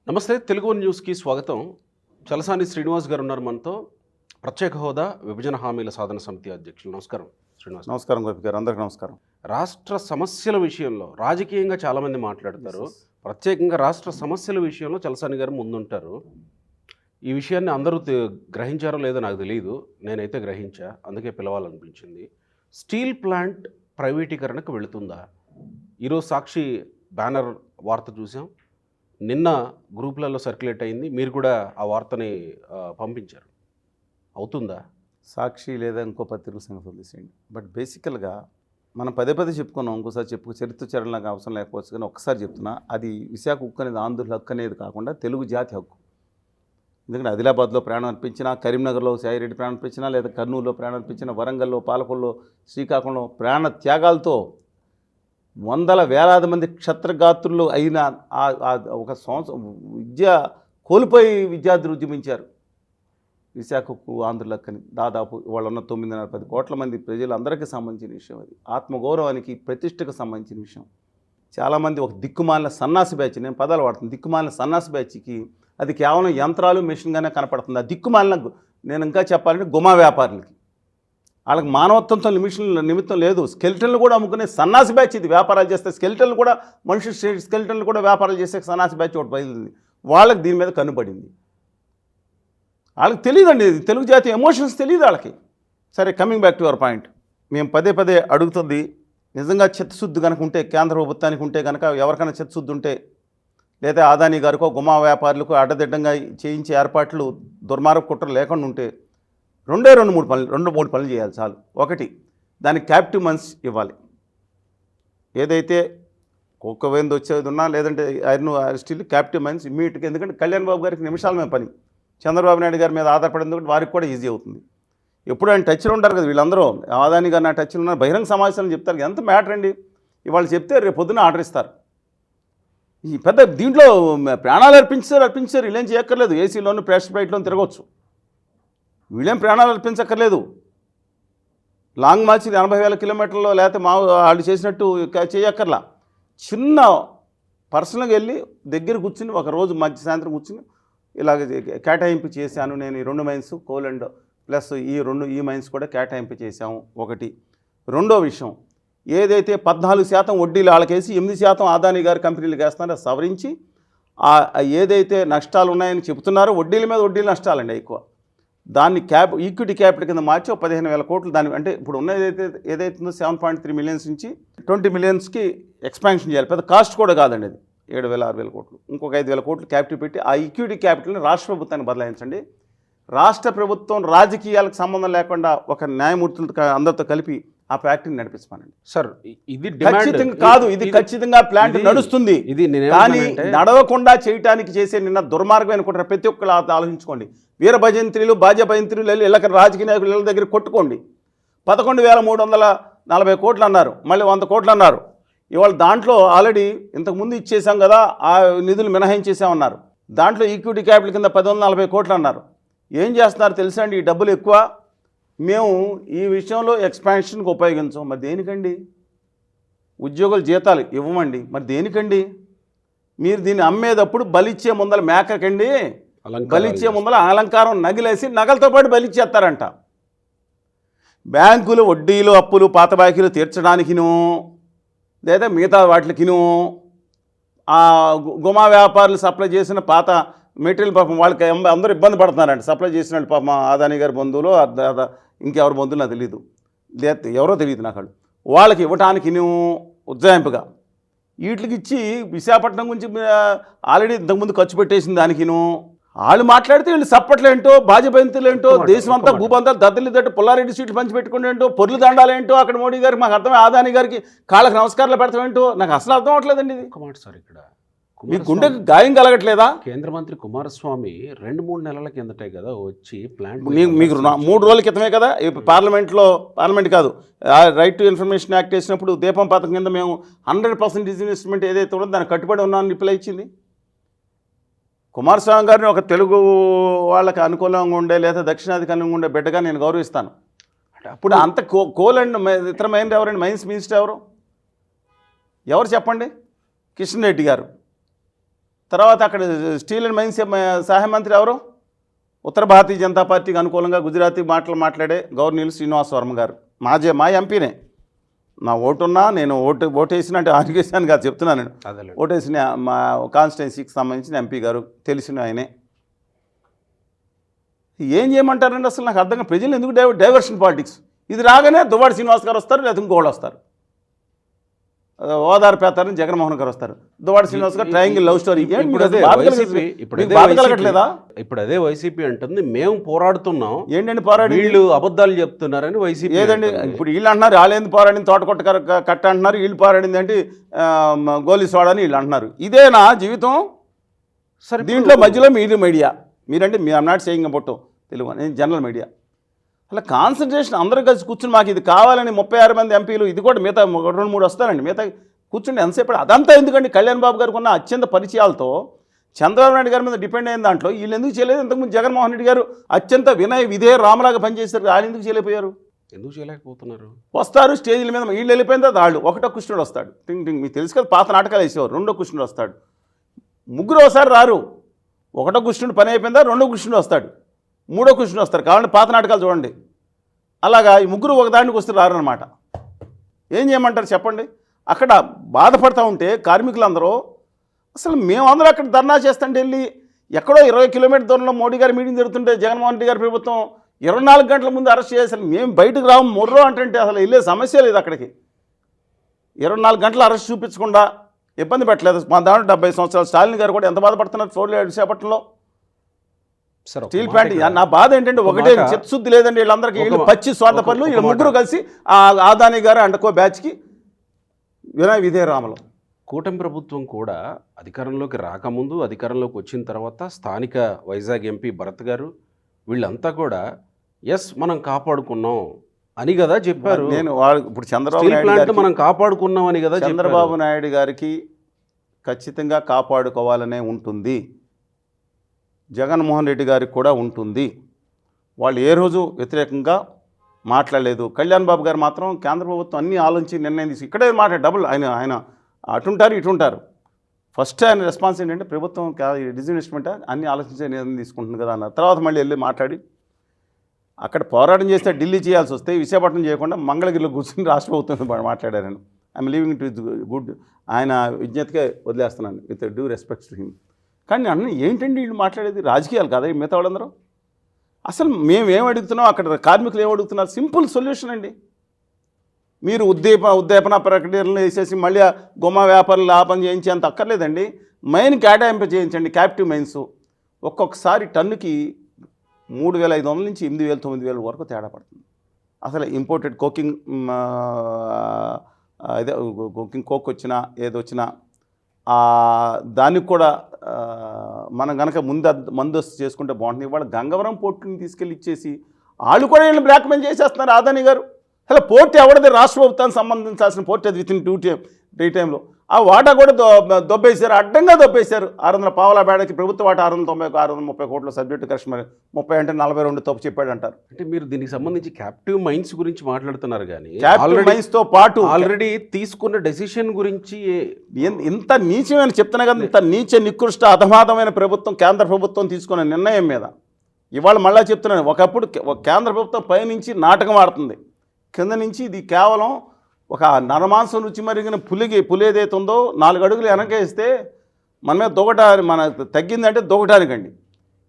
నమస్తే తెలుగు న్యూస్కి స్వాగతం. చలసాని శ్రీనివాస్ గారు ఉన్నారు మనతో. ప్రత్యేక హోదా విభజన హామీల సాధన సమితి అధ్యక్షులు. నమస్కారం శ్రీనివాస్. నమస్కారం గోపి గారు, అందరికీ నమస్కారం. రాష్ట్ర సమస్యల విషయంలో రాజకీయంగా చాలామంది మాట్లాడతారు, ప్రత్యేకంగా రాష్ట్ర సమస్యల విషయంలో చలసాని గారు ముందుంటారు. ఈ విషయాన్ని అందరూ గ్రహించారో లేదో నాకు తెలియదు, నేనైతే గ్రహించా, అందుకే పిలవాలనిపించింది. స్టీల్ ప్లాంట్ ప్రైవేటీకరణకు వెళుతుందా? ఈరోజు సాక్షి బ్యానర్ వార్త చూసాం, నిన్న గ్రూపులలో సర్క్యులేట్ అయింది, మీరు కూడా ఆ వార్తని పంపించారు. అవుతుందా? సాక్షి లేదా ఇంకో పత్రికల సంగతి వదిలేసేయండి. బట్ బేసికల్గా మనం పదే పదే చెప్పుకున్నాం, ఇంకోసారి చరిత్ర చరణలకు అవసరం లేకపోవచ్చు, కానీ ఒక్కసారి చెప్తున్నా, అది విశాఖ హక్కు అనేది ఆంధ్రుల హక్కు అనేది కాకుండా తెలుగు జాతి హక్కు. ఎందుకంటే ఆదిలాబాద్లో ప్రాణం అర్పించినా, కరీంనగర్లో సాయిరెడ్డి ప్రాణం అర్పించినా, లేదా కర్నూలులో ప్రాణం అర్పించినా, వరంగల్లో, పాలకొల్లో, శ్రీకాకుళంలో ప్రాణ త్యాగాలతో వందల వేలాది మంది క్షత్రగాత్రులు అయిన ఒక సంవత్సరం విద్య కోల్పోయి విద్యార్థులు ఉద్యమించారు విశాఖకు ఆంధ్రులక్కని. దాదాపు వాళ్ళు ఉన్న 9.5-10 కోట్ల మంది ప్రజలందరికీ సంబంధించిన విషయం. అది ఆత్మగౌరవానికి, ప్రతిష్టకు సంబంధించిన విషయం. చాలామంది ఒక దిక్కుమాలిన సన్నాసి బ్యాచ్, నేను పదాలు వాడుతుంది, దిక్కుమాలిన సన్నాసి బ్యాచ్కి అది కేవలం యంత్రాలు, మెషిన్గానే కనపడుతుంది. ఆ దిక్కుమాలిన, నేను ఇంకా చెప్పాలంటే గుమా వ్యాపారులకి, వాళ్ళకి మానవత్వంతో నిమిత్తం లేదు. స్కెల్టన్లు కూడా అమ్ముకునే సన్నాసి బ్యాచ్ ఇది. వ్యాపారాలు చేస్తే స్కెల్టన్లు కూడా, మనుషులు స్కెల్టన్లు కూడా వ్యాపారాలు చేసే సన్నాసి బ్యాచ్ ఒకటి బయలుదేరింది. వాళ్ళకి దీని మీద కన్నుపడింది. వాళ్ళకి తెలియదండి, తెలుగు జాతి ఎమోషన్స్ తెలియదు వాళ్ళకి. సరే, coming back to your point, మేము పదే పదే అడుగుతుంది, నిజంగా చిత్తశుద్ధి కనుక ఉంటే, కేంద్ర ప్రభుత్వానికి ఉంటే కనుక, ఎవరికైనా చిత్తశుద్ధి ఉంటే, లేదా అదానీ గారికో గుమా వ్యాపారులకు అడ్డదిడ్డంగా చేయించే ఏర్పాట్లు, దుర్మార్గ కుట్ర లేకుండా ఉంటే రెండు మూడు పనులు చేయాలి చాలు. ఒకటి, దానికి క్యాప్టివ్ మన్స్ ఇవ్వాలి. ఏదైతే కుక్కవేంది వచ్చేది ఉన్నా, లేదంటే ఐరన్ స్టీల్ క్యాప్టివ్ మైన్స్ ఇమ్మీడియట్గా. ఎందుకంటే కళ్యాణ్ బాబు గారికి నిమిషాల మీద పని, చంద్రబాబు నాయుడు గారి మీద ఆధారపడేందుకు వారికి కూడా ఈజీ అవుతుంది. ఎప్పుడు ఆయన టచ్లో ఉంటారు కదా వీళ్ళందరూ. అదానీ గారు నా టచ్లో ఉన్నారు, బహిరంగ సమావేశాలు చెప్తారు. ఎంత మ్యాటర్ అండి, ఇవాళ చెప్తే రేపు పొద్దున ఆర్డర్ ఇస్తారు. ఈ పెద్ద దీంట్లో ప్రాణాలు అర్పించారు. వీళ్ళేం చేయక్కర్లేదు, ఏసీలోను ప్రెషర్ ఫ్లైట్లోనూ తిరగవచ్చు. వీళ్ళేం ప్రాణాలు అర్పించక్కర్లేదు. లాంగ్ మార్చ్ 80,000 కిలోమీటర్లో లేకపోతే వాళ్ళు చేసినట్టు చేయక్కర్లా. చిన్న పర్సనల్గా వెళ్ళి దగ్గర కూర్చుని, ఒకరోజు సాయంత్రం కూర్చుని, ఇలాగ కేటాయింపు చేశాను నేను, ఈ 2 మైన్స్ కోల్ అండ్ ప్లస్ ఈ మైన్స్ కూడా కేటాయింపు చేశాము. ఒకటి. రెండో విషయం, ఏదైతే 14% వడ్డీలు వాళ్ళకేసి 8% అదానీ గారి కంపెనీలకు వేస్తున్నారో సవరించి, ఏదైతే నష్టాలు ఉన్నాయని చెబుతున్నారో, వడ్డీల మీద వడ్డీలు నష్టాలండి ఎక్కువ, దాన్ని ఈక్విటీ క్యాపిటల్ కింద మార్చి 15,000 కోట్లు దాన్ని, అంటే ఇప్పుడు ఉన్న ఏదైతే ఉందో 7.3 మిలియన్స్ నుంచి 20 మిలియన్స్కి ఎక్స్పాన్షన్ చేయాలి. పెద్ద కాస్ట్ కూడా కాదండి అది, 7,000-6,000 కోట్లు. ఇంకొక 5,000 కోట్లు క్యాపిటల్ పెట్టి ఆ ఈక్విటీ క్యాపిటల్ని రాష్ట్ర ప్రభుత్వానికి బదలాయించండి. రాష్ట్ర ప్రభుత్వం రాజకీయాలకు సంబంధం లేకుండా ఒక న్యాయమూర్తులతో అందరితో కలిపి ఆ ఫ్యాక్టరీని నడిపిస్తానండి. సార్, ఇది ఖచ్చితంగా కాదు, ఇది ఖచ్చితంగా ప్లాంట్ నడుస్తుంది. కానీ నడవకుండా చేయటానికి చేసే నిన్న దుర్మార్గమైన కుట్ర ప్రతి ఒక్కరు ఆలోచించుకోండి. వీరభజంత్రులు, భాజపయంత్రులు వెళ్ళి ఇళ్ళకి రాజకీయ నాయకులు ఇళ్ళ దగ్గర కొట్టుకోండి. 11,340 కోట్లు అన్నారు, మళ్ళీ 100 కోట్లు అన్నారు. ఇవాళ దాంట్లో ఆల్రెడీ ఇంతకుముందు ఇచ్చేసాం కదా, ఆ నిధులు మినహాయించేసామన్నారు. దాంట్లో ఈక్విటీ క్యాపిటల్ కింద 1040 కోట్లు అన్నారు. ఏం చేస్తున్నారు తెలుసా అండి, ఈ డబ్బులు ఎక్కువ మేము ఈ విషయంలో ఎక్స్పాన్షన్కి ఉపయోగించాం. మరి దేనికండి? ఉద్యోగుల జీతాలు ఇవ్వమండి, మరి దేనికండి? మీరు దీన్ని అమ్మేటప్పుడు బలిచ్చే ముందల మేకకండి, బలిచ్చే ముందల అలంకారం నగిలేసి నగలతో పాటు బలిచ్చేస్తారంట. బ్యాంకులు వడ్డీలు, అప్పులు, పాత బాకీలు తీర్చడానికిను, లేదా మిగతా వాటికిను, గుమా వ్యాపారులు సప్లై చేసిన పాత మెటీరియల్ పాపం వాళ్ళకి అందరూ ఇబ్బంది పడుతున్నారండి. సప్లై చేసిన వాళ్ళు పాపం అదానీ గారి బంధువులు, ఇంకెవరి బంధువులు నాకు తెలియదు, ఎవరో తెలియదు నాకు. వాళ్ళకి ఇవ్వటానికి ఉజ్జాయింపుగా వీటికి ఇచ్చి విశాఖపట్నం గురించి ఆల్రెడీ ఇంతకుముందు ఖర్చు పెట్టేసిన దానికిను వాళ్ళు మాట్లాడితే వీళ్ళు సప్పట్లేంటో, బాధ్యపంతులేంటో, దేశం అంతా భూబంధాలు దద్దలిద్దట్టు పుల్లారెడ్డి సీట్లు పంచి పెట్టుకుంటేంటో, పొర్లు దండాలేంటో, అక్కడ మోడీ గారికి మాకు అర్థమే, అదానీ గారికి కాళ్ళకి నమస్కారాలు పెడతామేంటో నాకు అసలు అర్థం అవ్వట్లేదండి. ఇది ఒక మాట సార్, ఇక్కడ మీ గుండెకి గాయం కలగట్లేదా? కేంద్ర మంత్రి కుమారస్వామి 2-3 నెలల కిందటే కదా వచ్చి ప్లాంట్, మీకు 3 రోజుల క్రితమే కదా పార్లమెంట్ కాదు, రైట్ టు ఇన్ఫర్మేషన్ యాక్ట్ వేసినప్పుడు దీపం పథకం కింద మేము 100% ఇన్వెస్ట్మెంట్ ఏదైతే ఉందో దానికి కట్టుబడి ఉన్నామని రిప్లై ఇచ్చింది. కుమారస్వామి గారిని ఒక తెలుగు వాళ్ళకి అనుకూలంగా ఉండే, లేదా దక్షిణాదికి అనుకూలంగా ఉండే బిడ్డగా నేను గౌరవిస్తాను. అప్పుడు అంత కోల్ అండ్ ఇతర మైండ్ ఎవరండి? మైన్స్ మినిస్టర్ ఎవరు చెప్పండి? కిషన్ రెడ్డి గారు. తర్వాత అక్కడ స్టీల్ అండ్ మైన్స్ సహాయ మంత్రి ఎవరు? ఉత్తర భారతీయ జనతా పార్టీకి అనుకూలంగా గుజరాతీ మాట్లాడే గవర్నీలు శ్రీనివాస్ వర్మ గారు మా ఎంపీనే. నా ఓటున్నా నేను ఓటేసిన అంటే ఆర్గేసాను కాదు చెప్తున్నాను నేను. అదేలే. ఓటేసిన మా కాన్స్టిట్యున్సీకి సంబంధించిన ఎంపీ గారు తెలిసిన ఆయనే. ఏం చేయమంటారండి అసలు నాకు అర్థంగా. ప్రజలు ఎందుకు డైవర్షన్ పాలిటిక్స్? ఇది రాగానే దువ్వాడ శ్రీనివాస్ గారు వస్తారు, లేదా ఇంకోళ్ళు వస్తారు. ఓదారు పేతారని జగన్మోహన్ గారు వస్తారు. దువ్వాడ శ్రీనివాస్ గారు ట్రయాంగిల్ లవ్ స్టోరీ. బాధకలగట్లేదా? ఇప్పుడు అదే వైసీపీ అంటుంది మేము పోరాడుతున్నాం, ఏంటండి పోరాడి? వీళ్ళు అబద్ధాలు చెప్తున్నారని వైసీపీ. ఏదండి ఇప్పుడు వీళ్ళు అంటున్నారు వాళ్ళేంది పోరాడింది తోట కట్ట అంటున్నారు, వీళ్ళు పోరాడింది అంటే గోలీ సోడా అని వీళ్ళు అంటున్నారు. ఇదేనా జీవితం? సరే, దీంట్లో మధ్యలో మీడియా మీరంటే me not saying about Telugu నేను జనరల్ మీడియా అలా కాన్సన్ట్రేషన్ అందరూ కలిసి కూర్చుని మాకు ఇది కావాలని 36 మంది ఎంపీలు, ఇది కూడా మిగతా 2-3 వస్తారండి, మిగతా కూర్చుండి ఎంతసేపు అదంతా ఎందుకండి? కళ్యాణ్ బాబు గారికి ఉన్న అత్యంత పరిచయాలతో చంద్రబాబు నాయుడు గారి మీద డిపెండ్ అయిన దాంట్లో వీళ్ళు ఎందుకు చేయలేదు? ఇంతకుముందు జగన్మోహన్ రెడ్డి గారు అత్యంత విధేయ రామలాగా పనిచేశారు, వాళ్ళు ఎందుకు చేయలేకపోయారు? ఎందుకు చేయలేకపోతున్నారు? వస్తారు స్టేజ్ల మీద, వీళ్ళు వెళ్ళిపోయిన తర్వాత వాళ్ళు ఒకటో కృష్ణుడు వస్తాడు, టింగ్ టింగ్ మీకు తెలుసు కదా, పాత నాటకాలు వేసేవారు. రెండో కృష్ణుడు వస్తాడు, ముగ్గురు ఒకసారి రారు. ఒకటో కృష్ణుడు పని అయిపోయిందా రెండో కృష్ణుడు వస్తాడు, మూడో కృష్ణుడు వస్తారు. కావాలంటే పాత నాటకాలు చూడండి. అలాగా ఈ ముగ్గురు ఒకదానికి వస్తే రారనమాట. ఏం చేయమంటారు చెప్పండి? అక్కడ బాధపడతా ఉంటే కార్మికులందరూ అసలు మేమందరూ అక్కడ ధర్నా చేస్తుంటే వెళ్ళి ఎక్కడో 20 కిలోమీటర్ దూరంలో మోడీ గారి మీటింగ్ జరుగుతుంటే జగన్మోహన్ రెడ్డి గారి ప్రభుత్వం 24 గంటల ముందు అరెస్ట్ చేయాలి. మేము బయటకు రాము మొర్రో అంటే అసలు వెళ్ళే సమస్య లేదు అక్కడికి. 24 గంటలు అరెస్ట్ చూపించకుండా ఇబ్బంది పెట్టలేదు. మా దాంట్లో 70 సంవత్సరాలు స్టాలిన్ గారు కూడా ఎంత బాధపడుతున్నారు చూడలేదు విశాఖపట్నంలో స్టీల్ ప్లాంట్. నా బాధ ఏంటంటే ఒకటే చిత్తశుద్ధి లేదండి వీళ్ళందరికీ. వీళ్ళు పచ్చి స్వార్థ పనులు. వీళ్ళు ముగ్గురు కలిసి ఆదాని గారు అండకో బ్యాచ్కి విధేయ రామలు. కూటమి ప్రభుత్వం కూడా అధికారంలోకి రాకముందు, అధికారంలోకి వచ్చిన తర్వాత స్థానిక వైజాగ్ ఎంపీ భరత్ గారు వీళ్ళంతా కూడా మనం కాపాడుకున్నాం అని కదా చెప్పారు. నేను ఇప్పుడు చంద్రబాబు నాయుడు మనం కాపాడుకున్నాం అని కదా చంద్రబాబు నాయుడు గారికి ఖచ్చితంగా కాపాడుకోవాలనే ఉంటుంది, జగన్మోహన్ రెడ్డి గారికి కూడా ఉంటుంది. వాళ్ళు ఏ రోజు వ్యతిరేకంగా మాట్లాడలేదు. కళ్యాణ్ బాబు గారు మాత్రం కేంద్ర ప్రభుత్వం అన్నీ ఆలోచించి నిర్ణయం తీసి ఇక్కడే డబుల్ ఆయన అటుంటారు ఇటుంటారు. ఫస్ట్ ఆయన రెస్పాన్స్ ఏంటంటే ప్రభుత్వం డిజిన్వెస్ట్మెంట్ అన్నీ ఆలోచించే నిర్ణయం తీసుకుంటుంది కదా అన్నారు. తర్వాత మళ్ళీ వెళ్ళి మాట్లాడి అక్కడ పోరాటం చేస్తే ఢిల్లీ చేయాల్సి వస్తే విశాఖపట్నం చేయకుండా మంగళగిరిలో కూర్చొని రాష్ట్ర ప్రభుత్వం మాట్లాడారు. I'm leaving it with good, ఆయన విజ్ఞతగా వదిలేస్తున్నాను with due respects to him. కానీ అన్న ఏంటండి వీళ్ళు మాట్లాడేది? రాజకీయాలు కదా మిగతా వాళ్ళందరూ. అసలు మేమేం అడుగుతున్నాం, అక్కడ కార్మికులు ఏం అడుగుతున్నారు? సింపుల్ సొల్యూషన్ అండి. మీరు ఉద్దీపన ప్రకటనలు వేసేసి మళ్ళీ గుమ్మ వ్యాపారులు లాభం చేయించేంత అక్కర్లేదండి. మైన్ కేటాయింపు చేయించండి, క్యాప్టివ్ మైన్స్. ఒక్కొక్కసారి టన్నుకి 3,500 నుంచి 8,000, 9,000 వరకు తేడా పడుతుంది. అసలు ఇంపోర్టెడ్ కోకింగ్ కోక్ వచ్చినా ఏదొచ్చినా దానికి కూడా మనం కనుక ముందస్తు చేసుకుంటే బాగుంటుంది. ఇవాళ గంగవరం పోర్టుని తీసుకెళ్ళి ఇచ్చేసి వాళ్ళు కూడా వీళ్ళు బ్లాక్మెయిల్ చేసేస్తున్నారు ఆదాని గారు. అసలు పోర్ట్ ఎవరిది? రాష్ట్ర ప్రభుత్వానికి సంబంధించాల్సిన పోర్ట్ అది విత్ ఇన్ 2 టైంలో ఆ వాటా కూడా దొబ్బేశారు, అడ్డంగా దొబ్బేశారు. 600 పావలా బేడకి ప్రభుత్వ వాటా 630 కోట్ల సబ్జెక్టు కస్టమర్ 30 అంటే 42 తప్పు చెప్పాడు అంటారు. అంటే మీరు దీనికి సంబంధించి క్యాప్టివ్ మైన్స్ గురించి మాట్లాడుతున్నారు కానీ క్యాప్టివ్ మైన్స్తో పాటు ఆల్రెడీ తీసుకున్న డెసిషన్ గురించి ఇంత నీచమైన చెప్తున్నా కదా, ఇంత నీచ నికృష్ట అధమాధమైన ప్రభుత్వం కేంద్ర ప్రభుత్వం తీసుకున్న నిర్ణయం మీద ఇవాళ మళ్ళీ చెప్తున్నాను. ఒకప్పుడు కేంద్ర ప్రభుత్వం పైనుంచి నాటకం ఆడుతుంది, కింద నుంచి ఇది కేవలం ఒక నరమాంసం రుచి మరిగిన పులి ఏదైతే ఉందో 4 అడుగులు వెనకేస్తే మన మీద మన తగ్గిందంటే దూకటానికండి.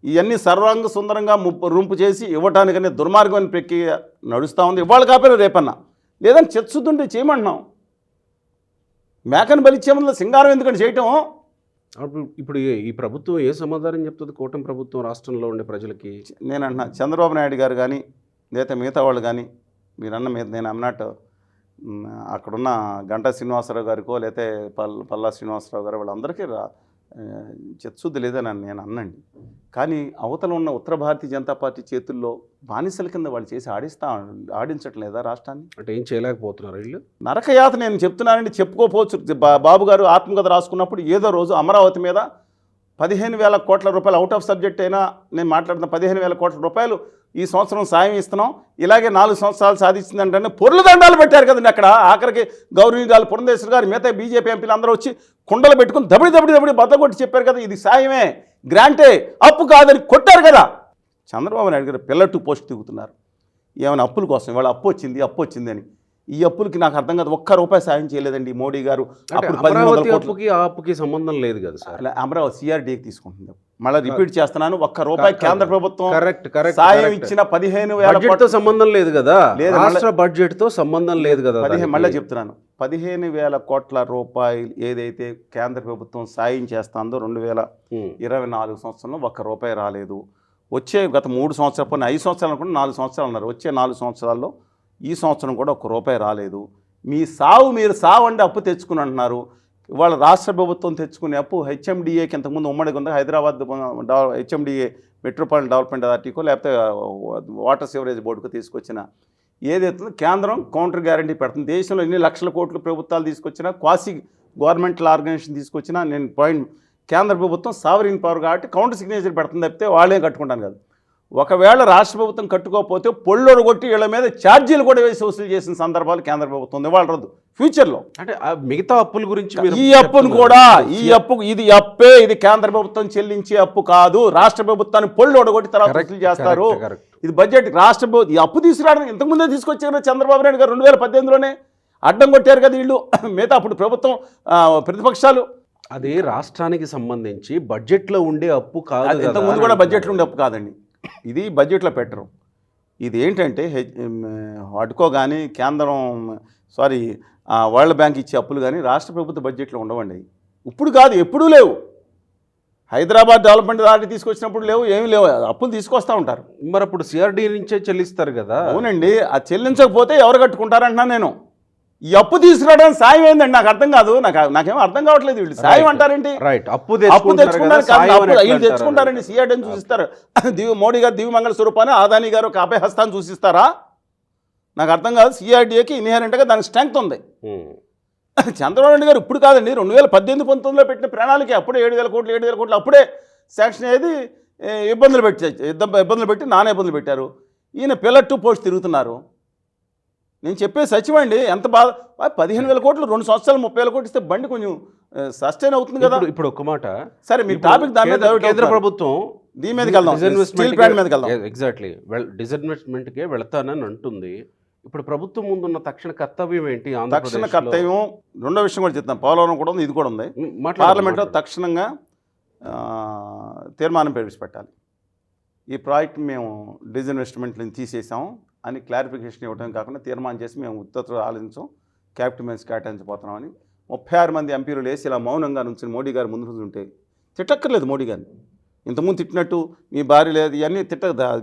ఇవన్నీ సర్వాంగ సుందరంగా రూంపు చేసి ఇవ్వటానికనే దుర్మార్గమైన ప్రక్రియ నడుస్తూ ఉంది. ఇవాళ కాకపోయినా రేపన్నా, లేదని చెచ్చుతుంటే చేయమంటున్నాం. మేకను బలిచ్చేమన్నా సింగారం ఎందుకంటే చేయటం. ఇప్పుడు ఈ ప్రభుత్వం ఏ సమాధానం చెప్తుంది కూటమి ప్రభుత్వం రాష్ట్రంలో ఉండే ప్రజలకి? నేను అంటున్నా చంద్రబాబు నాయుడు గారు కానీ లేదా మిగతా వాళ్ళు కానీ మీరన్న మీద నేను అన్నట్టు అక్కడున్న గంటా శ్రీనివాసరావు గారికో లేకపోతే పల్లా శ్రీనివాసరావు గారు వాళ్ళందరికీ చిత్తశుద్ధి లేదని నేను అన్నండి. కానీ అవతల ఉన్న ఉత్తర భారతీయ జనతా పార్టీ చేతుల్లో బానిసల కింద వాళ్ళు చేసి ఆడించట్లేదా రాష్ట్రాన్ని? అంటే ఏం చేయలేకపోతున్నారు వీళ్ళు? నరకయాత నేను చెప్తున్నానండి, చెప్పుకోపోవచ్చు. బాబు గారు ఆత్మకథ రాసుకున్నప్పుడు ఏదో రోజు అమరావతి మీద 15,000 కోట్ల రూపాయలు అవుట్ ఆఫ్ సబ్జెక్ట్ అయినా నేను మాట్లాడుతున్న 15,000 కోట్ల రూపాయలు ఈ సంవత్సరం సాయం ఇస్తున్నాం, ఇలాగే 4 సంవత్సరాలు సాధించిందంటే పొర్లు దండాలు పెట్టారు కదండి అక్కడ. ఆఖరికి గౌరవనీయురాలు పురంధేశ్వరి గారు, మిగతా బీజేపీ ఎంపీలు అందరూ వచ్చి కుండలు పెట్టుకుని దబడి బద్దకొట్టి చెప్పారు కదా, ఇది సాయమే, గ్రాంటే, అప్పు కాదని కొట్టారు కదా. చంద్రబాబు నాయుడు గారు పిల్లర్ టు పోస్ట్ తిరుగుతున్నారు. ఏమైనా అప్పుల కోసం, ఇవాళ అప్పు వచ్చింది అని. ఈ అప్పులకి నాకు అర్థం కాదు, ఒక్క రూపాయి సాయం చేయలేదండి మోడీ గారు. అప్పుడు 1700 అప్పుకి ఆ అప్పుకి సంబంధం లేదు కదా సార్. అమరావతి సిఆర్డీకి తీసుకుంటుంది. మళ్ళీ రిపీట్ చేస్తున్నాను, ఒక్క రూపాయి కేంద్ర ప్రభుత్వం కరెక్ట్ సాయం ఇచ్చిన 15,000 కోట్లతో సంబంధం లేదు కదా, రాష్ట్ర బడ్జెట్ తో సంబంధం లేదు కదా. మళ్ళీ చెప్తున్నాను, 15,000 కోట్ల రూపాయలు ఏదైతే కేంద్ర ప్రభుత్వం సాయం చేస్తుందో 2024 సంవత్సరంలో ఒక్క రూపాయి రాలేదు. వచ్చే గత 3 సంవత్సరాలు, పోనీ 5 సంవత్సరాలు అనుకుంటే 4 సంవత్సరాలు అన్నారు. వచ్చే 4 సంవత్సరాల్లో ఈ సంవత్సరం కూడా ఒక్క రూపాయి రాలేదు. మీరు సావు అంటే అప్పు తెచ్చుకుని అంటున్నారు. ఇవాళ రాష్ట్ర ప్రభుత్వం తెచ్చుకునే అప్పు హెచ్ఎండిఏకి ఇంతకుముందు ఉమ్మడిగా ఉంది, హైదరాబాద్ హెచ్ఎండిఏ మెట్రోపాలిటన్ డెవలప్మెంట్ అథారిటీకో లేకపోతే వాటర్ సివరేజ్ బోర్డుకో తీసుకొచ్చిన ఏదైతుందో కేంద్రం కౌంటర్ గ్యారంటీ పెడుతుంది. దేశంలో ఎన్ని లక్షల కోట్లు ప్రభుత్వాలు తీసుకొచ్చినా, క్వాసీ గవర్నమెంటల్ ఆర్గనైజేషన్ తీసుకొచ్చినా, నేను పాయింట్ కేంద్ర ప్రభుత్వం సావరిన్ పవర్ కాబట్టి కౌంటర్ సిగ్నేచర్ పెడుతుంది తప్పితే వాళ్ళే కట్టుకుంటాను కదా. ఒకవేళ రాష్ట్ర ప్రభుత్వం కట్టుకోకపోతే పొళ్ళొడు కొట్టి వీళ్ళ మీద ఛార్జీలు కూడా వేసి వసూలు చేసిన సందర్భాలు కేంద్ర ప్రభుత్వం ఉంది. వాళ్ళు రద్దు ఫ్యూచర్లో. అంటే మిగతా అప్పుల గురించి ఈ అప్పును కూడా, ఇది అప్పే, ఇది కేంద్ర ప్రభుత్వం చెల్లించే అప్పు కాదు. రాష్ట్ర ప్రభుత్వాన్ని పొళ్ళొడు కొట్టి తర్వాత వసూలు చేస్తారు. ఇది బడ్జెట్. రాష్ట్ర ప్రభుత్వం ఈ అప్పు తీసుకురావడానికి ఇంతకుముందే తీసుకొచ్చారు చంద్రబాబు నాయుడు గారు 2018లోనే అడ్డం కొట్టారు కదా వీళ్ళు. మిగతా అప్పుడు ప్రభుత్వం ప్రతిపక్షాలు అది రాష్ట్రానికి సంబంధించి బడ్జెట్లో ఉండే అప్పు కాదు. ఇంతకుముందు కూడా బడ్జెట్లో ఉండే అప్పు కాదండి, ఇది బడ్జెట్లో పెట్టరు. ఇది ఏంటంటే వాటికో కానీ కేంద్రం వరల్డ్ బ్యాంక్ ఇచ్చే అప్పులు కానీ రాష్ట్ర ప్రభుత్వ బడ్జెట్లో ఉండవండి. ఇప్పుడు కాదు, ఎప్పుడూ లేవు. హైదరాబాద్ డెవలప్మెంట్ అథారిటీ తీసుకొచ్చినప్పుడు లేవు, ఏమీ లేవు. అప్పులు తీసుకొస్తూ ఉంటారు. మరి అప్పుడు సిఆర్డీ నుంచే చెల్లిస్తారు కదా. అవునండి, అది చెల్లించకపోతే ఎవరు కట్టుకుంటారంటున్నాను నేను. ఈ అప్పు తీసుకురావడానికి సాయం ఏందండి నాకు అర్థం కాదు. నాకేమో అర్థం కావట్లేదు. వీళ్ళు సాయం అంటారేంటి? అప్పు తెచ్చుకుంటారండి. సిఆర్డీని చూసిస్తారు. మోడీ గారు దివ్యమంగళ స్వరూపాన్ని, అదానీ గారు ఒక అభయహస్తాన్ని చూసిస్తారా? నాకు అర్థం కాదు. సిఆర్డీఏకి ఇన్హెరెంట్గా దానికి స్ట్రెంగ్త్ ఉంది. చంద్రబాబు నాయుడు గారు ఇప్పుడు కాదండి, 2018-19లో పెట్టిన ప్రణాళిక అప్పుడే 7,000 కోట్లు అప్పుడే శాంక్షన్ అయ్యేది. ఇబ్బందులు పెట్టి నానా ఇబ్బందులు పెట్టారు. ఈయన పిల్లర్ టు పోస్ట్ తిరుగుతున్నారు. నేను చెప్పే సచివండి, ఎంత బాధ. 15,000 కోట్లు 2 సంవత్సరాలు 30,000 కోట్లు ఇస్తే బండి కొంచెం సస్టైన్ అవుతుంది కదా. ఇప్పుడు ఒక మాట సరే, మీ టాపిక్ దాని మీద కేంద్ర ప్రభుత్వం దీని మీదకి వెళ్దాం. ఎగ్జాక్ట్లీ డిస్ఇన్వెస్ట్మెంట్కే వెళ్తానని అంటుంది. ఇప్పుడు ప్రభుత్వం ముందున్న తక్షణ కర్తవ్యం ఏంటి? తక్షణ కర్తవ్యం రెండో విషయం కూడా చెప్తాను. పోలవరం కూడా ఉంది, ఇది కూడా ఉంది. పార్లమెంట్లో తక్షణంగా తీర్మానం ప్రవేశపెట్టాలి. ఈ ప్రాజెక్ట్ మేము డిస్ఇన్వెస్ట్మెంట్లను తీసేసాము అని క్లారిఫికేషన్ ఇవ్వడం కాకుండా తీర్మానం చేసి మేము ఉత్తర్వులు ఆలోచించాం, క్యాపిటల్ మైన్స్ కేటాయించబోతున్నామని 36 మంది ఎంపీలు లేసి ఇలా మౌనంగా నుంచి మోడీ గారు ముందు రోజు ఉంటే తిట్టక్కర్లేదు. మోడీ గారిని ఇంతకుముందు తిట్టినట్టు మీ భార్య లేదు ఇవన్నీ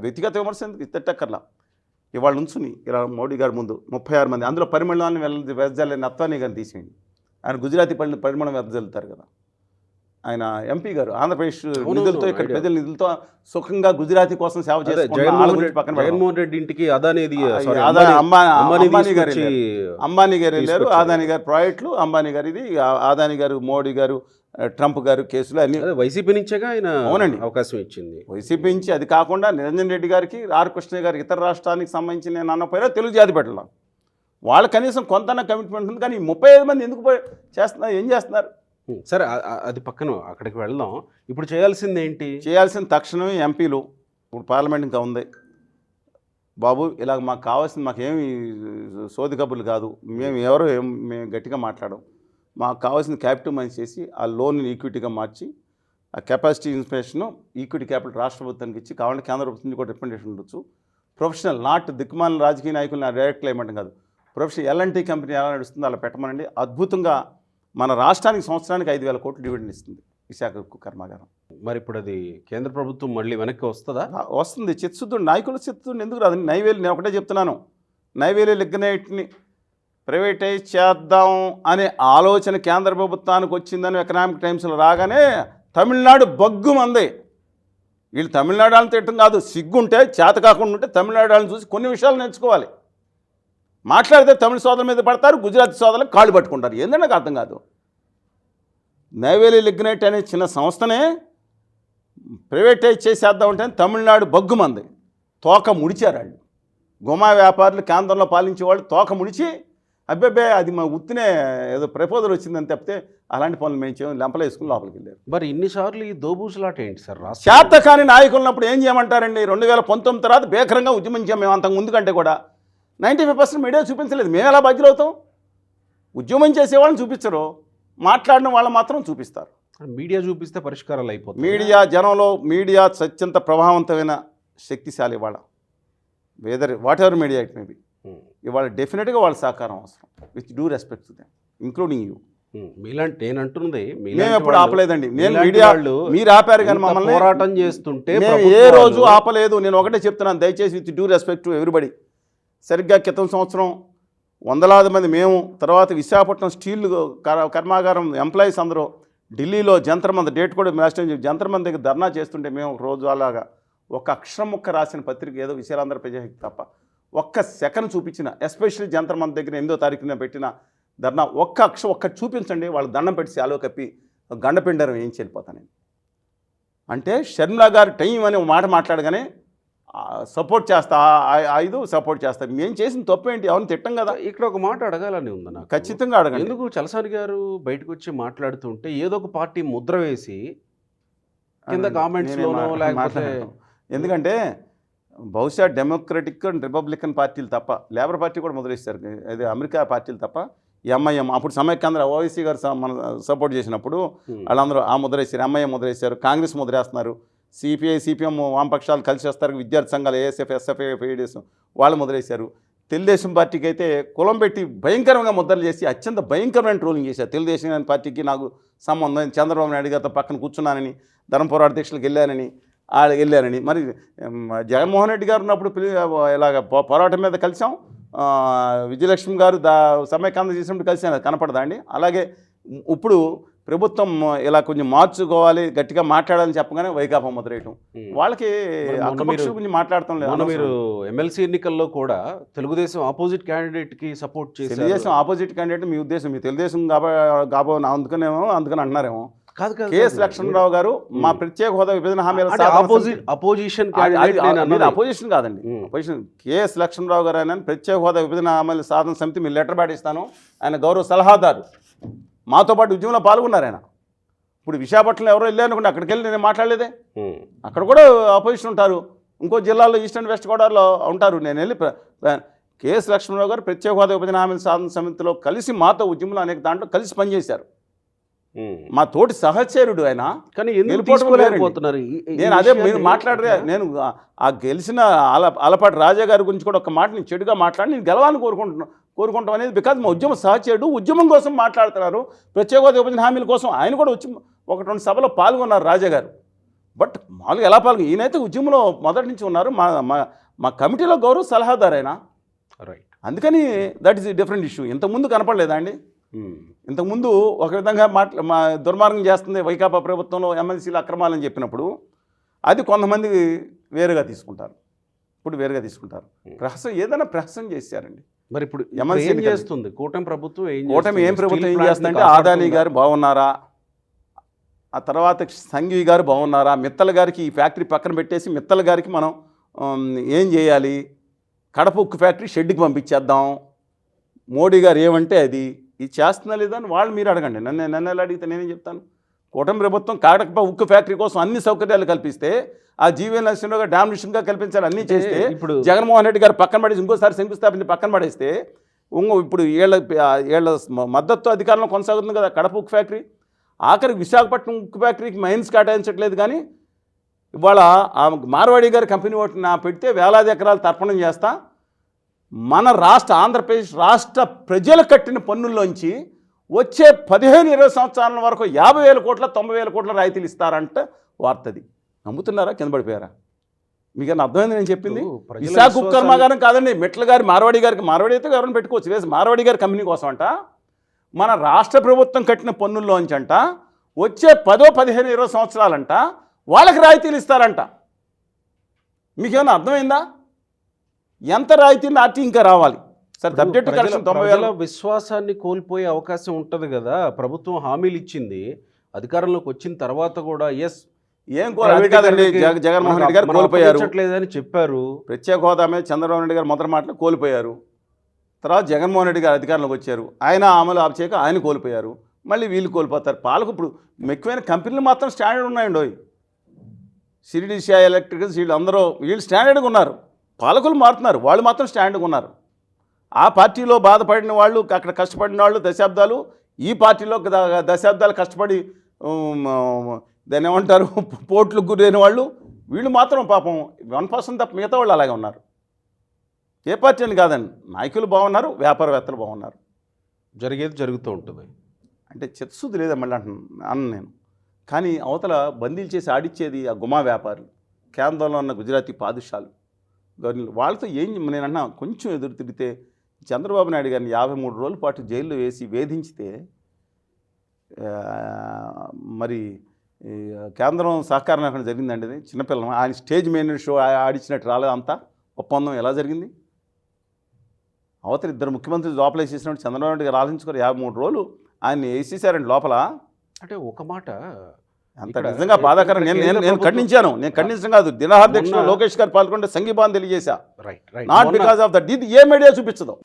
వ్యక్తిగత విమర్శ తిట్టక్కర్లా. ఇవాళ నుంచుని ఇలా మోడీ గారి ముందు 36 మంది, అందులో పరిమళాన్ని వెదజల్లని అత్వానీ గారిని తీసేయండి. ఆయన గుజరాతీ పరిమళం వెదజల్లుతారు కదా. ఆయన ఎంపీ గారు ఆంధ్రప్రదేశ్ నిధులతో, ఇక్కడ ప్రజల నిధులతో సుఖంగా గుజరాతీ కోసం సేవ చేస్తారు. జగన్మోహన్ రెడ్డి ఇంటికి అంబానీ గారు వెళ్ళారు. అదానీ గారు ప్రాజెక్టులు, అంబానీ గారు ఇది, అదానీ గారు, మోడీ గారు, ట్రంప్ గారు కేసులు అన్ని వైసీపీ నుంచేగా ఆయన అవునండి అవకాశం ఇచ్చింది. వైసీపీ నుంచి. అది కాకుండా నిరంజన్ రెడ్డి గారికి, ఆర్ కృష్ణ గారికి ఇతర రాష్ట్రానికి సంబంధించి నేను అన్నపోయినా తెలుగు జాతి పెట్టాల వాళ్ళు కనీసం కొంత కమిట్మెంట్ ఉంది. కానీ 35 మంది ఎందుకు చేస్తున్నారు? ఏం చేస్తున్నారు? సరే, అది పక్కన అక్కడికి వెళ్దాం. ఇప్పుడు చేయాల్సింది ఏంటి? చేయాల్సింది తక్షణమే ఎంపీలు, ఇప్పుడు పార్లమెంట్ ఇంకా ఉంది బాబు, ఇలాగ మాకు కావాల్సింది, మాకేమి సోది కబుర్లు కాదు, మేము గట్టిగా మాట్లాడడం, మాకు కావాల్సింది క్యాపిటల్ మైన్స్ చేసి ఆ లోన్ ఈక్విటీగా మార్చి ఆ కెపాసిటీ ఇన్స్పిరేషన్ ఈక్విటీ క్యాపిటల్ రాష్ట్ర ప్రభుత్వానికి ఇచ్చి, కావాలంటే కేంద్ర ప్రభుత్వం నుంచి కూడా రికమెండేషన్ ఉండొచ్చు. ప్రొఫెషనల్, నాట్ దిక్కుమాల రాజకీయ నాయకులు డైరెక్ట్గా ఏమంటాం కాదు, ప్రొఫెషనల్ ఎల్ఎన్టీ కంపెనీ ఎలా నడుస్తుందో అలా పెట్టమనండి. అద్భుతంగా మన రాష్ట్రానికి సంవత్సరానికి 5,000 కోట్లు డివిడెండ్ ఇస్తుంది విశాఖ ఉక్కు కర్మాగారం. మరి ఇప్పుడు అది కేంద్ర ప్రభుత్వం మళ్ళీ వెనక్కి వస్తుందా? వస్తుంది. చిత్తుడు నాయకులు చిత్తుడు ఎందుకు రాదు? నైవేలి, నేను ఒకటే చెప్తున్నాను, నైవేలి లిగ్నైట్ని ప్రైవేటైజ్ చేద్దాం అనే ఆలోచన కేంద్ర ప్రభుత్వానికి వచ్చిందని ఎకనామిక్ టైమ్స్లో రాగానే తమిళనాడు బగ్గుమంది. వీళ్ళు తమిళనాడు వాళ్ళని తిట్టడం కాదు, సిగ్గుంటే చేత కాకుండా ఉంటే తమిళనాడు వాళ్ళని చూసి కొన్ని విషయాలు నేర్చుకోవాలి. మాట్లాడితే తమిళ సోదరుల మీద పడతారు, గుజరాతీ సోదరులకు కాళ్ళు పట్టుకుంటారు. ఏంటంటే నాకు అర్థం కాదు. నైవేలి లిగ్నైట్ అనే చిన్న సంస్థనే ప్రైవేటైజ్ చేసేద్దాం అంటే తమిళనాడు బగ్గుమంది. తోక ముడిచారు వాళ్ళు. గుమా వ్యాపారులు కేంద్రంలో పాలించే వాళ్ళు తోక ముడిచి అబ్బే అది మా ఉత్తినే ఏదో ప్రపోజల్ వచ్చిందని తప్పితే అలాంటి పనులు మేము చేయము, లెంపలు వేసుకుని లోపలికి వెళ్ళారు. మరి ఇన్నిసార్లు ఈ దోబూసులాట ఏంటి సార్? రాష్ట్ర శాతకాని నాయకులు ఉన్నప్పుడు ఏం చేయమంటారండి? 2019 తర్వాత భీకరంగా ఉద్యమించాం మేము. అంతకు ముందు కంటే కూడా 95% మీడియా చూపించలేదు. మేము ఎలా బాధ్యులు అవుతాం? ఉద్యమం చేసేవాళ్ళని చూపించరు, మాట్లాడిన వాళ్ళు మాత్రం చూపిస్తారు. మీడియా చూపిస్తే పరిష్కారాలు అయిపోతాయి. మీడియా జనంలో మీడియా అత్యంత ప్రభావవంతమైన శక్తిశాలి ఇవాళ. What ever media it maybe. ఇవాళ డెఫినెట్గా వాళ్ళ సహకారం అవసరం, with due respect to them, including you. మీలాంటి నేను అంటున్నది మేము ఎప్పుడు ఆపలేదండి. నేను మీడియా మీరు ఆపారు కానీ మమ్మల్ని పోరాటం చేస్తుంటే మేము ఏ రోజు ఆపలేదు. నేను ఒకటే చెప్తున్నాను, దయచేసి with due respect to everybody. సరిగ్గా క్రితం సంవత్సరం వందలాది మంది మేము, తర్వాత విశాఖపట్నం స్టీల్ కర్మాగారం ఎంప్లాయీస్ అందరూ ఢిల్లీలో జంతర్ మంది డేట్ కూడా మ్యాస్టర్ జంతర్ మంది దగ్గర ధర్నా చేస్తుంటే మేము ఒక రోజు అలాగా ఒక అక్షరం ముక్క రాసిన పత్రిక ఏదో విశాలాంధ్ర ప్రజాశక్తి తప్ప ఒక్క సెకండ్ చూపించిన, ఎస్పెషల్లీ జంతర్ మంది దగ్గర 8వ తారీఖున పెట్టిన ధర్నా ఒక్కటి చూపించండి, వాళ్ళు దండం పెట్టి శాలువ కప్పి గండపిండారం ఏం వెళ్ళిపోతాను నేను అంటే. షర్మిలా గారు టైం అని ఒక మాట మాట్లాడగానే సపోర్ట్ చేస్తా, ఐదు సపోర్ట్ చేస్తా. మేము చేసిన తప్పు ఏంటి? అవును తిట్టం కదా. ఇక్కడ ఒక మాట అడగాలని ఉంది నాకు. ఖచ్చితంగా అడగండి. ఎందుకు చలసాని గారు బయటకు వచ్చి మాట్లాడుతుంటే ఏదో ఒక పార్టీ ముద్ర వేసి కింద కామెంట్స్లోనో లేకపోతే, ఎందుకంటే బహుశా డెమోక్రటిక్ అండ్ రిపబ్లికన్ పార్టీలు తప్ప, లేబర్ పార్టీ కూడా ముద్రేస్తారు, అది అమెరికా పార్టీలు తప్ప, ఎంఐఎం అప్పుడు సమైక్యాంధ్ర ఓవైసీ గారు మన సపోర్ట్ చేసినప్పుడు వాళ్ళందరూ ఆ ముద్రేసారు, ఎంఐఎం ముద్రేశారు, కాంగ్రెస్ ముద్రేస్తున్నారు, సిపిఐ సిపిఎం వామపక్షాలు కలిసి వస్తారు, విద్యార్థి సంఘాలు ఏఎస్ఎఫ్ ఎస్ఎఫ్ఐ ఫైడీఎస్ వాళ్ళు ముద్రేశారు. తెలుగుదేశం పార్టీకి అయితే కులం పెట్టి భయంకరంగా ముద్రలు చేసి అత్యంత భయంకరమైన ట్రోలింగ్ చేశారు. తెలుగుదేశం పార్టీకి నాకు సంబంధం, చంద్రబాబు నాయుడు గారితో పక్కన కూర్చున్నానని, ధర్మపుర అధ్యక్షులకు వెళ్ళానని మరి జగన్మోహన్ రెడ్డి గారు ఉన్నప్పుడు ఇలాగ పోరాటం మీద కలిసాం. విజయలక్ష్మి గారు సమైక్యాంధ్ర చేసినప్పుడు కలిసాను, కనపడదా అండి? అలాగే ఇప్పుడు ప్రభుత్వం ఇలా కొంచెం మార్చుకోవాలి, గట్టిగా మాట్లాడాలని చెప్పగానే వైకాపా ముద్రేయటం, వాళ్ళకి అక్కపక్షుల గురించి మాట్లాడటం లేదు. మీరు ఎమ్మెల్సీ ఎన్నికల్లో కూడా తెలుగుదేశం ఆపోజిట్ క్యాండిడేట్కి సపోర్ట్ చేసి, తెలుగుదేశం ఆపోజిట్ క్యాండిడేట్ మీ ఉద్దేశం, మీ తెలుగుదేశం అందుకని అంటున్నారేమో. కాదు కేఎస్ లక్ష్మణరావు గారు మా ప్రత్యేక హోదా విభజన హామీల అపోజిషన్ అపోజిషన్ కాదండి, అపోజిషన్ కేఎస్ లక్ష్మణరావు గారు ఆయన ప్రత్యేక హోదా విభజన హామీల సాధన సమితి మీరు లెటర్ పాటిస్తాను, ఆయన గౌరవ సలహాదారు, మాతో పాటు ఉద్యమంలో పాల్గొన్నారు ఆయన. ఇప్పుడు విశాఖపట్నంలో ఎవరో వెళ్ళారనుకోండి, అక్కడికి వెళ్ళి నేను మాట్లాడలేదే, అక్కడ కూడా అపోజిషన్ ఉంటారు, ఇంకో జిల్లాలో ఈస్ట్ అండ్ వెస్ట్ గోదావరిలో ఉంటారు. నేను వెళ్ళి కేఎస్ లక్ష్మణరావు గారు ప్రత్యేక హోదా విభజన హామీల సాధన సమితిలో కలిసి మాతో ఉద్యమంలో అనేక దాంట్లో కలిసి పనిచేశారు, మా తోటి సహచరుడు ఆయన. కానీ నేను అదే మీరు మాట్లాడరే, నేను ఆ గెలిచిన అలపాటి రాజా గారి గురించి కూడా ఒక మాట నేను చెడుగా మాట్లాడి నేను గెలవాలని కోరుకుంటాం అనేది బికాజ్ మా ఉద్యమ సహచరుడు, ఉద్యమం కోసం మాట్లాడుతున్నారు, ప్రత్యేక విభజన హామీల కోసం ఆయన కూడా వచ్చి 1-2 సభలో పాల్గొన్నారు రాజా గారు. బట్ మామూలుగా ఎలా పాల్గొన్నారు? ఈయనైతే ఉద్యమంలో మొదటి నుంచి ఉన్నారు, మా కమిటీలో గౌరవ సలహాదారు ఆయన. రైట్, అందుకని దట్ ఈస్ డిఫరెంట్ ఇష్యూ. ఇంతకుముందు కనపడలేదా అండి? ఇంతకుముందు ఒక విధంగా దుర్మార్గం చేస్తుంది వైకాపా ప్రభుత్వంలో ఎమ్మెల్సీలు అక్రమాలని చెప్పినప్పుడు అది కొంతమంది వేరుగా తీసుకుంటారు, ఇప్పుడు వేరుగా తీసుకుంటారు. ఏదైనా ప్రహసనం చేశారండి. మరి ఇప్పుడు ఎమ్మెల్సీ ఏం చేస్తుంది కూటమి ప్రభుత్వం? కూటమి ఏం ప్రభుత్వం ఏం చేస్తుందంటే, ఆదాని గారు బాగున్నారా, ఆ తర్వాత సంఘీ గారు బాగున్నారా, మిత్తల గారికి ఈ ఫ్యాక్టరీ పక్కన పెట్టేసి మిత్తల గారికి మనం ఏం చేయాలి, కడప ఉక్కు ఫ్యాక్టరీ షెడ్కి పంపించేద్దాం, మోడీ గారు ఏమంటే అది ఇది చేస్తున్నా లేదా అని వాళ్ళు మీరు అడగండి. నన్ను ఎలా అడిగితే నేనేం చెప్తాను? కూటమి ప్రభుత్వం కడప ఉక్కు ఫ్యాక్టరీ కోసం అన్ని సౌకర్యాలు కల్పిస్తే, ఆ జీవీ నరసింహరావు గారు డామినేషన్గా కల్పించాలి అన్నీ చేస్తే, ఇప్పుడు జగన్మోహన్ రెడ్డి గారు పక్కన పడేసి ఇంకోసారి శంకుస్థాపించి పక్కన పడేస్తే, ఇప్పుడు ఏళ్ళ మద్దతు అధికారంలో కొనసాగుతుంది కదా కడప ఉక్కు ఫ్యాక్టరీ. ఆఖరికి విశాఖపట్నం ఉక్కు ఫ్యాక్టరీకి మైన్స్ కేటాయించట్లేదు, కానీ ఇవాళ ఆ మార్వాడి గారి కంపెనీ ఒకటి పెడితే వేలాది ఎకరాలు తర్పణం చేస్తా, మన ఆంధ్రప్రదేశ్ రాష్ట్ర ప్రజలు కట్టిన పన్నుల్లోంచి వచ్చే 15-20 సంవత్సరాల వరకు 50,000 కోట్ల 90,000 కోట్ల రాయితీలు ఇస్తారంటే వార్తది. నమ్ముతున్నారా? కింద పడిపోయారా? మీకు అర్థమైంది నేను చెప్పింది? విశాఖ ఉక్కు కర్మాగారం కాదండి, మెట్ల గారి మార్వాడి అయితే ఎవరైనా పెట్టుకోవచ్చు, వేసి మార్వాడి గారి కంపెనీ కోసం అంట మన రాష్ట్ర ప్రభుత్వం కట్టిన పన్నుల్లోంచి అంట వచ్చే 10-15-20 సంవత్సరాలంట వాళ్ళకి రాయితీలు ఇస్తారంట. మీకేమైనా అర్థమైందా? ఎంత రాయితీ నాటి ఇంకా రావాలి సార్. సబ్జెక్ట్ కరెక్షన్ 90,000 విశ్వాసాన్ని కోల్పోయే అవకాశం ఉంటుంది కదా. ప్రభుత్వం హామీలు ఇచ్చింది, అధికారంలోకి వచ్చిన తర్వాత కూడా ఎస్ ఏం అది కాదండి, జగన్మోహన్ రెడ్డి గారు కోల్పోయారు. అని చెప్పారు. ప్రత్యేక హోదా మీద చంద్రబాబు నాయుడు గారు మొదటి మాటలు కోల్పోయారు. తర్వాత జగన్మోహన్ రెడ్డి గారు అధికారంలోకి వచ్చారు, ఆయన అమలు ఆపచేయక ఆయన కోల్పోయారు, మళ్ళీ వీళ్ళు కోల్పోతారు. పాలకు ఇప్పుడు మెక్కువైన కంపెనీలు మాత్రం స్టాండర్డ్ ఉన్నాయండి. సిరిడిషియా ఎలక్ట్రికల్స్ వీళ్ళు స్టాండర్డ్గా ఉన్నారు. పాలకులు మారుతున్నారు, వాళ్ళు మాత్రం స్టాండర్డ్గా ఉన్నారు. ఆ పార్టీలో బాధపడిన వాళ్ళు, అక్కడ కష్టపడిన వాళ్ళు దశాబ్దాలు, ఈ పార్టీలో దశాబ్దాలు కష్టపడి దాన్ని ఏమంటారు పోట్లకు గురైన వాళ్ళు, వీళ్ళు మాత్రం పాపం 1% తప్ప మిగతా వాళ్ళు అలాగే ఉన్నారు. ఏ పార్టీ అని కాదండి, నాయకులు బాగున్నారు, వ్యాపారవేత్తలు బాగున్నారు. జరిగేది జరుగుతూ ఉంటుంది. అంటే చిత్తశుద్ధి లేదా మళ్ళీ అన్న నేను. కానీ అవతల బందీలు చేసి ఆడిచ్చేది ఆ గుమా వ్యాపారులు, కేంద్రంలో ఉన్న గుజరాతీ పాదుషాలు, వాళ్ళతో ఏం నేను అన్నా కొంచెం ఎదురు తిరిగితే చంద్రబాబు నాయుడు గారిని 53 రోజుల పాటు జైల్లో వేసి వేధించితే మరి కేంద్రం సహకారం అక్కడ జరిగిందండి. అది చిన్నపిల్లలు ఆయన స్టేజ్ మెయిన్ షో ఆడిచ్చినట్టు రాలేదు. అంతా ఒప్పందం ఎలా జరిగింది? అవతల 2 ముఖ్యమంత్రులు లోపల వేసేసినట్టు చంద్రబాబు నాయుడు గారు ఆలోచించుకొని 53 రోజులు ఆయన వేసేసారండి లోపల. అంటే ఒక మాట అంత నిజంగా బాధాకరం. నేను ఖండించాను. నేను ఖండించడం కాదు, దినహాధ్యక్షుడు లోకేష్ గారు పాల్గొంటే సంఘీభావం తెలియజేశా. Not because of that. ఇది ఏ మీడియా చూపించదు.